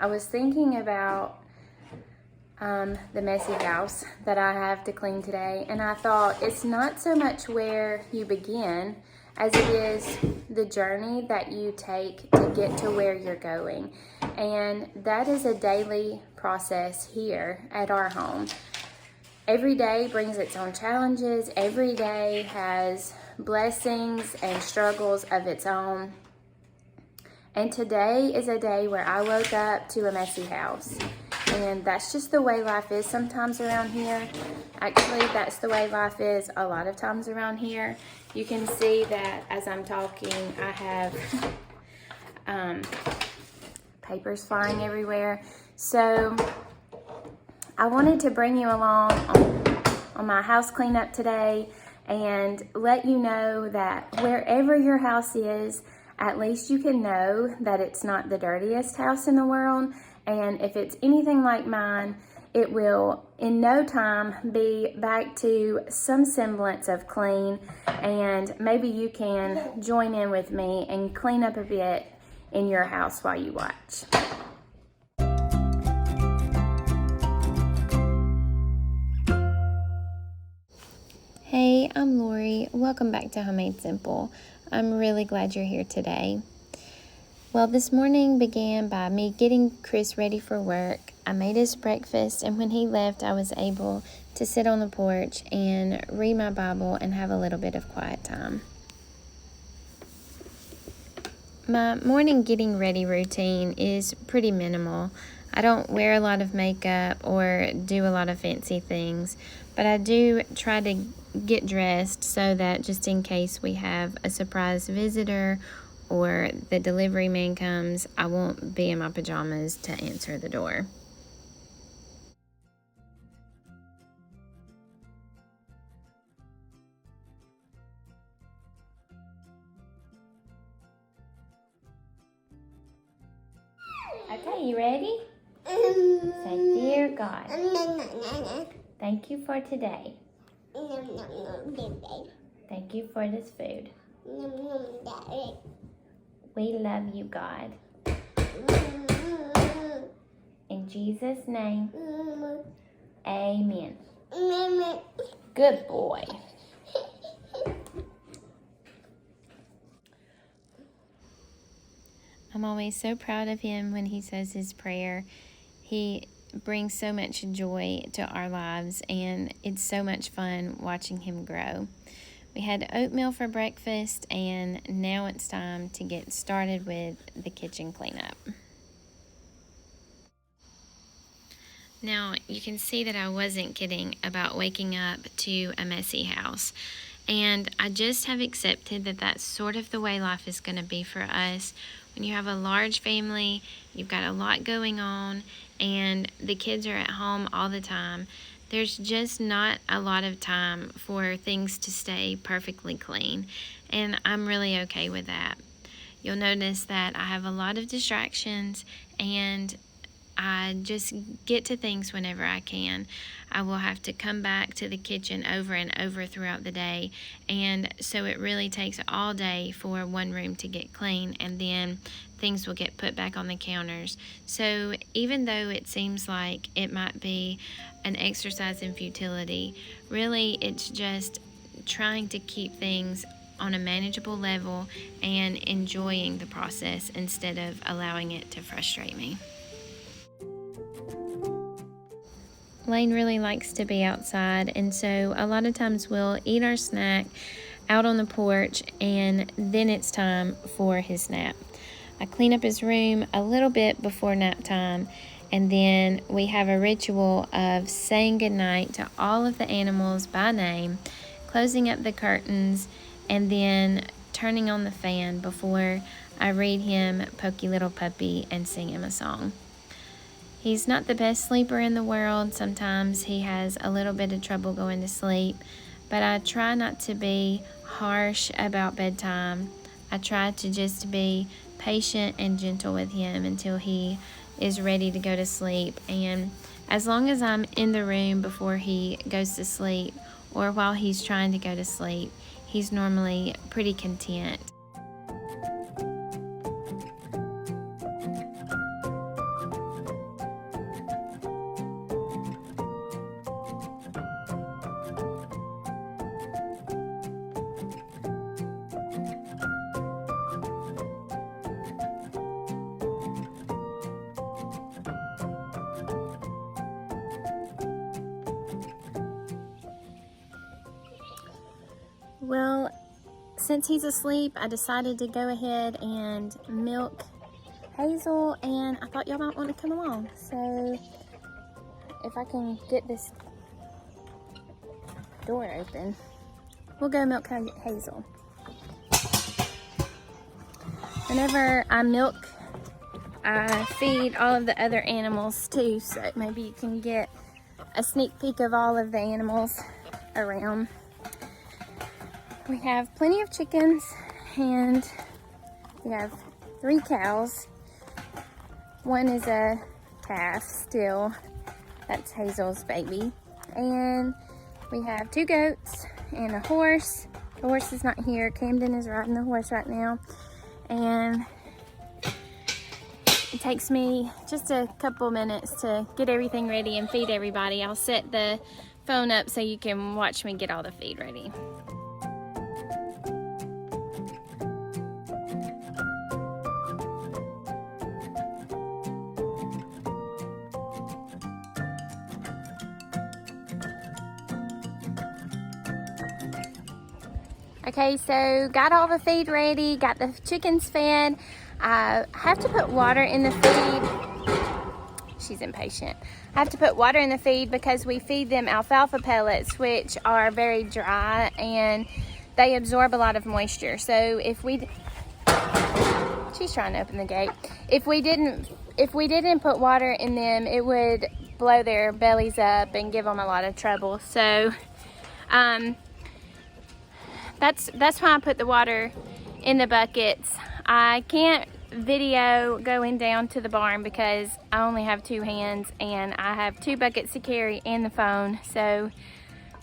I was thinking about the messy house that I have to clean today, and I thought it's not so much where you begin as it is the journey that you take to get to where you're going. And that is a daily process here at our home. Every day brings its own challenges. Every day has blessings and struggles of its own. And today is a day where I woke up to a messy house. And that's just the way life is sometimes around here. Actually, that's the way life is a lot of times around here. You can see that as I'm talking, I have papers flying everywhere. So I wanted to bring you along on my house cleanup today and let you know that wherever your house is, at least you can know that it's not the dirtiest house in the world. And if it's anything like mine, it will in no time be back to some semblance of clean. And maybe you can join in with me and clean up a bit in your house while you watch. Hey, I'm Lori. Welcome back to Homemade Simple. I'm really glad you're here today. Well, this morning began by me getting Chris ready for work. I made his breakfast, and when he left, I was able to sit on the porch and read my Bible and have a little bit of quiet time. My morning getting ready routine is pretty minimal. I don't wear a lot of makeup or do a lot of fancy things, but I do try to get dressed so that just in case we have a surprise visitor or the delivery man comes, I won't be in my pajamas to answer the door. Okay, you ready? Say, dear God, thank you for today. Thank you for this food. We love you, God. In Jesus' name, amen. Good boy. I'm always so proud of him when he says his prayer. He brings so much joy to our lives, and it's so much fun watching him grow. We had oatmeal for breakfast, and now it's time to get started with the kitchen cleanup. Now, you can see that I wasn't kidding about waking up to a messy house. And I just have accepted that that's sort of the way life is going to be for us. When you have a large family, you've got a lot going on, and the kids are at home all the time, there's just not a lot of time for things to stay perfectly clean. And I'm really okay with that. You'll notice that I have a lot of distractions, and I just get to things whenever I can. I will have to come back to the kitchen over and over throughout the day, and so it really takes all day for one room to get clean, and then things will get put back on the counters. So even though it seems like it might be an exercise in futility, really it's just trying to keep things on a manageable level and enjoying the process instead of allowing it to frustrate me. Lane really likes to be outside, and so a lot of times we'll eat our snack out on the porch, and then it's time for his nap. I clean up his room a little bit before nap time, and then we have a ritual of saying goodnight to all of the animals by name, closing up the curtains, and then turning on the fan before I read him Pokey Little Puppy and sing him a song. He's not the best sleeper in the world. Sometimes he has a little bit of trouble going to sleep, but I try not to be harsh about bedtime. I try to just be patient and gentle with him until he is ready to go to sleep. And as long as I'm in the room before he goes to sleep or while he's trying to go to sleep, he's normally pretty content. Well, since he's asleep, I decided to go ahead and milk Hazel, and I thought y'all might want to come along. So if I can get this door open, we'll go milk Hazel. Whenever I milk, I feed all of the other animals too, so maybe you can get a sneak peek of all of the animals around. We have plenty of chickens, and we have 3 cows. One is a calf still. That's Hazel's baby. And we have 2 goats and a horse. The horse is not here. Camden is riding the horse right now. And it takes me just a couple minutes to get everything ready and feed everybody. I'll set the phone up so you can watch me get all the feed ready. Okay, so got all the feed ready, got the chickens fed. I have to put water in the feed. She's impatient. I have to put water in the feed because we feed them alfalfa pellets, which are very dry and they absorb a lot of moisture. So if we, she's trying to open the gate. If we didn't put water in them, it would blow their bellies up and give them a lot of trouble. So, that's why I put the water in the buckets. I can't video going down to the barn because I only have 2 hands and I have 2 buckets to carry and the phone. So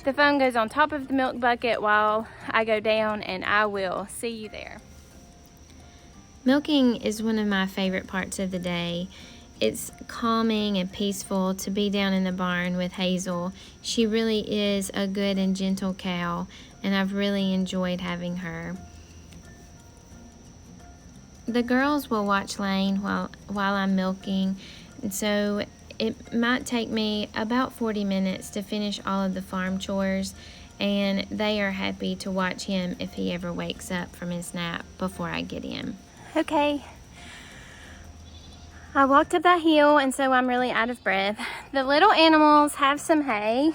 the phone goes on top of the milk bucket while I go down, and I will see you there. Milking is one of my favorite parts of the day. It's calming and peaceful to be down in the barn with Hazel. She really is a good and gentle cow, and I've really enjoyed having her. The girls will watch Lane while I'm milking, and so it might take me about 40 minutes to finish all of the farm chores, and they are happy to watch him if he ever wakes up from his nap before I get in. Okay. I walked up that hill, and so I'm really out of breath. The little animals have some hay.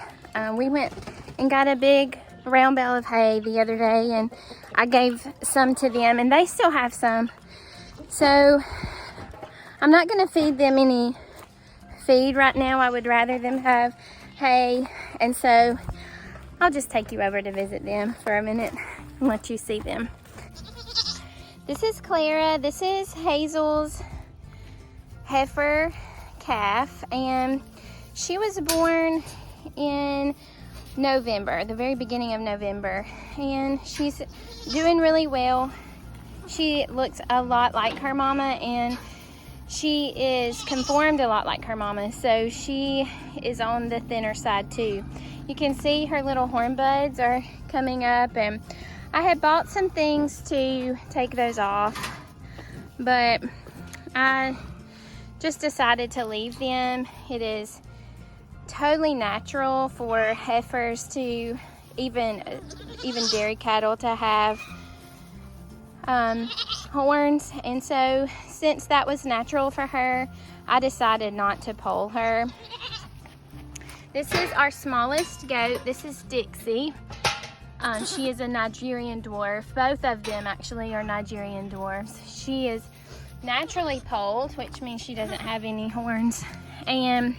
We went and got a big round bale of hay the other day, and I gave some to them, and they still have some. So I'm not going to feed them any feed right now. I would rather them have hay, and so I'll just take you over to visit them for a minute and let you see them. This is Clara. This is Hazel's heifer calf, and she was born in November, the very beginning of November, and she's doing really well. She looks a lot like her mama, and she is conformed a lot like her mama, so she is on the thinner side too. You can see her little horn buds are coming up, and I had bought some things to take those off, but I just decided to leave them. It is totally natural for heifers to, even dairy cattle, to have horns, and so since that was natural for her, I decided not to poll her. This is our smallest goat. This is Dixie. She is a Nigerian dwarf. Both of them actually are Nigerian dwarfs. She is naturally polled, which means she doesn't have any horns. And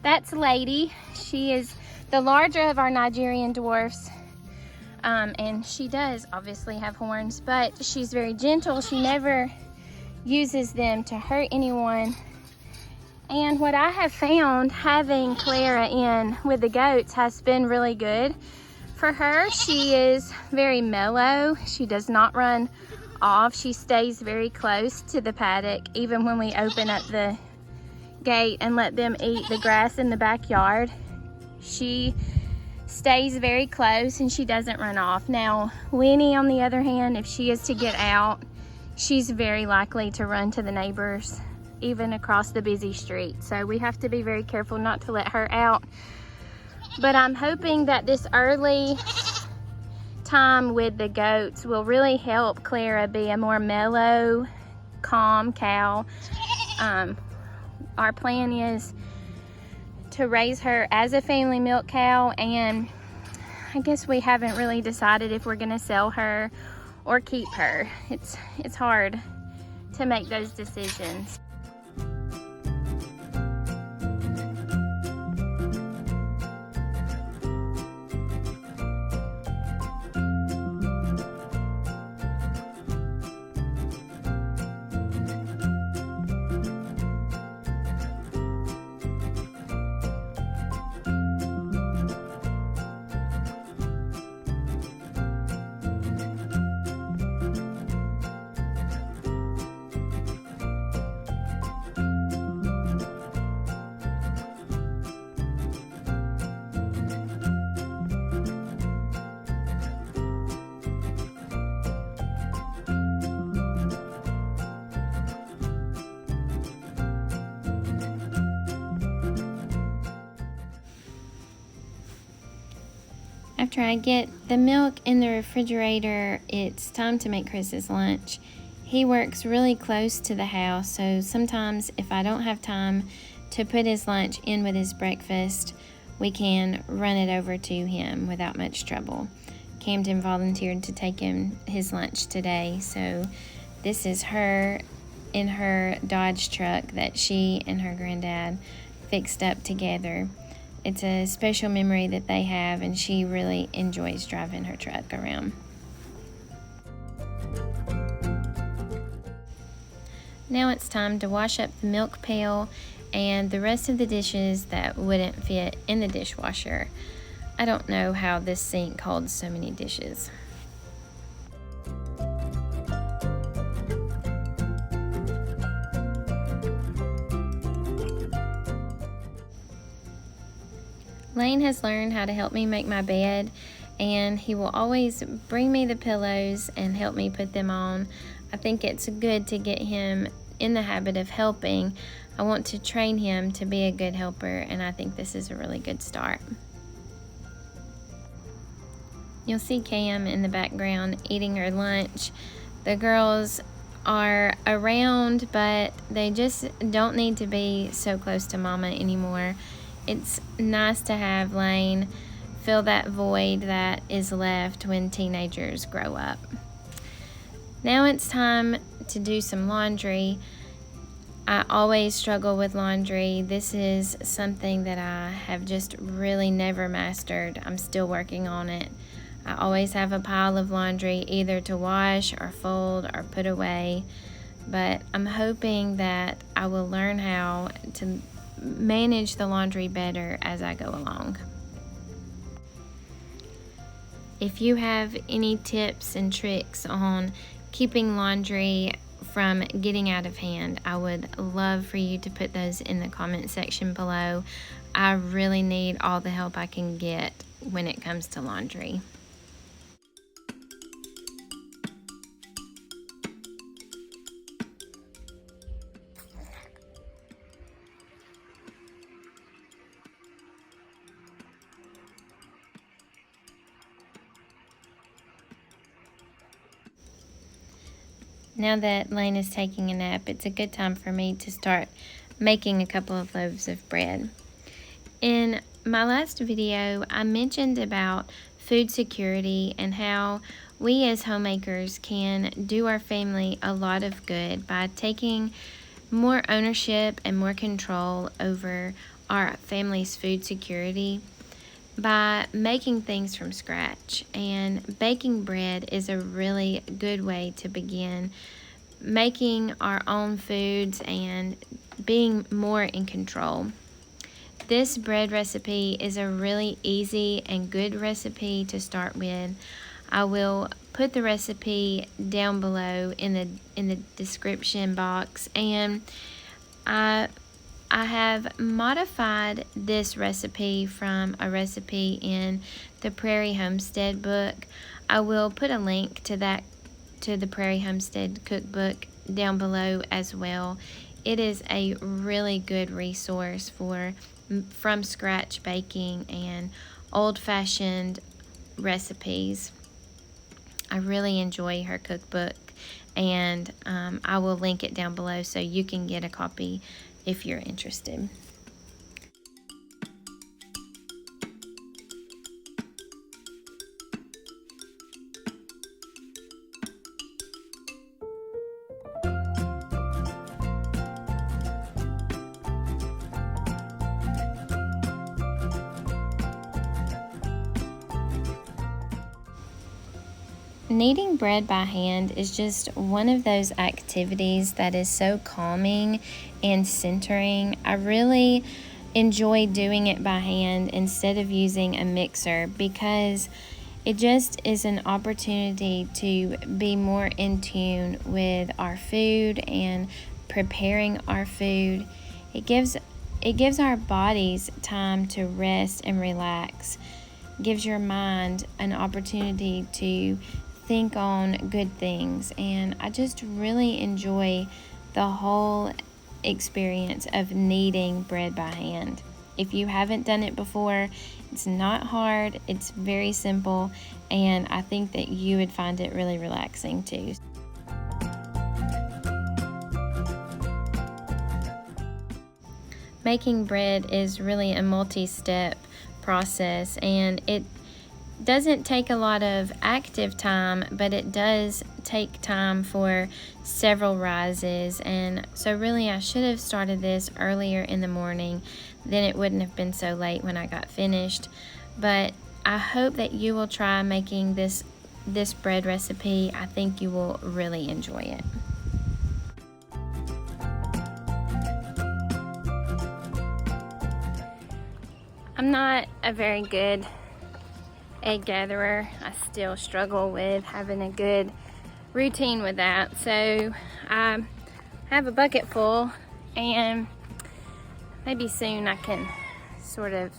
that's Lady. She is the larger of our Nigerian dwarfs. And she does obviously have horns, but she's very gentle. She never uses them to hurt anyone. And what I have found, having Clara in with the goats, has been really good for her. She is very mellow. She does not run off. She stays very close to the paddock, even when we open up the gate and let them eat the grass in the backyard. She stays very close and she doesn't run off. Now, Winnie, on the other hand, if she is to get out, she's very likely to run to the neighbors, even across the busy street. So we have to be very careful not to let her out. But I'm hoping that this early time with the goats will really help Clara be a more mellow, calm cow. Our plan is to raise her as a family milk cow, and I guess we haven't really decided if we're gonna sell her or keep her. It's hard to make those decisions. After I get the milk in the refrigerator, it's time to make Chris's lunch. He works really close to the house, so sometimes if I don't have time to put his lunch in with his breakfast, we can run it over to him without much trouble. Camden volunteered to take him his lunch today, so this is her in her Dodge truck that she and her granddad fixed up together. It's a special memory that they have, and she really enjoys driving her truck around. Now it's time to wash up the milk pail and the rest of the dishes that wouldn't fit in the dishwasher. I don't know how this sink holds so many dishes. Lane has learned how to help me make my bed, and he will always bring me the pillows and help me put them on. I think it's good to get him in the habit of helping. I want to train him to be a good helper, and I think this is a really good start. You'll see Cam in the background eating her lunch. The girls are around, but they just don't need to be so close to Mama anymore. It's nice to have Lane fill that void that is left when teenagers grow up. Now it's time to do some laundry. I always struggle with laundry. This is something that I have just really never mastered. I'm still working on it. I always have a pile of laundry either to wash or fold or put away, but I'm hoping that I will learn how to manage the laundry better as I go along. If you have any tips and tricks on keeping laundry from getting out of hand, I would love for you to put those in the comment section below. I really need all the help I can get when it comes to laundry. Now that Lane is taking a nap, it's a good time for me to start making a couple of loaves of bread. In my last video, I mentioned about food security and how we as homemakers can do our family a lot of good by taking more ownership and more control over our family's food security by making things from scratch. And baking bread is a really good way to begin making our own foods and being more in control. This bread recipe is a really easy and good recipe to start with. I will put the recipe down below in the description box, and I have modified this recipe from a recipe in the Prairie Homestead book. I will put a link to the Prairie Homestead cookbook down below as well. It is a really good resource for from scratch baking and old-fashioned recipes. I really enjoy her cookbook, and I will link it down below so you can get a copy if you're interested. Kneading bread by hand is just one of those activities that is so calming and centering. I really enjoy doing it by hand instead of using a mixer because it just is an opportunity to be more in tune with our food and preparing our food. It gives our bodies time to rest and relax. Gives your mind an opportunity to think on good things, and I just really enjoy the whole experience of kneading bread by hand. If you haven't done it before, it's not hard, it's very simple, and I think that you would find it really relaxing too. Making bread is really a multi-step process, and it doesn't take a lot of active time, but it does take time for several rises. And so really I should have started this earlier in the morning, then it wouldn't have been so late when I got finished. But I hope that you will try making this bread recipe. I think you will really enjoy it. I'm not a very good egg gatherer. I still struggle with having a good routine with that. So I have a bucket full, and maybe soon I can sort of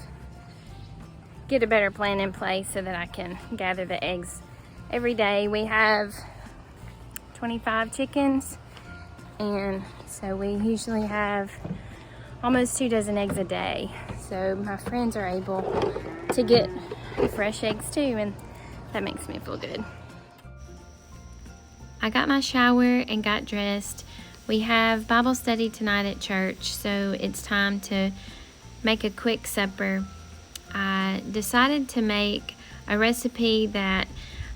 get a better plan in place so that I can gather the eggs every day. We have 25 chickens, and so we usually have almost 2 dozen eggs a day. So my friends are able to get fresh eggs too, and that makes me feel good. I got my shower and got dressed. We have Bible study tonight at church, so it's time to make a quick supper. I decided to make a recipe that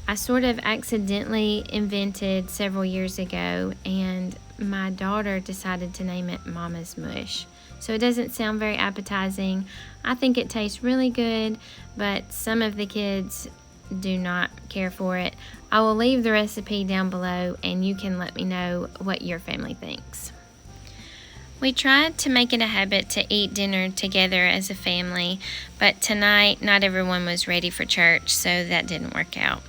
I sort of accidentally invented several years ago, and my daughter decided to name it Mama's Mush. So it doesn't sound very appetizing. I think it tastes really good, but some of the kids do not care for it. I will leave the recipe down below, and you can let me know what your family thinks. We tried to make it a habit to eat dinner together as a family, but tonight not everyone was ready for church, so that didn't work out.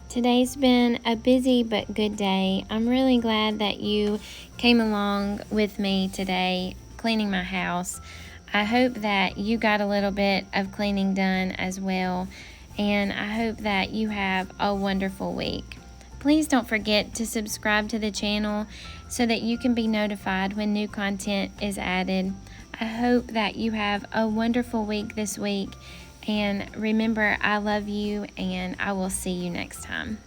Today's been a busy but good day. I'm really glad that you came along with me today cleaning my house. I hope that you got a little bit of cleaning done as well, and I hope that you have a wonderful week. Please don't forget to subscribe to the channel so that you can be notified when new content is added. I hope that you have a wonderful week this week. And remember, I love you, and I will see you next time.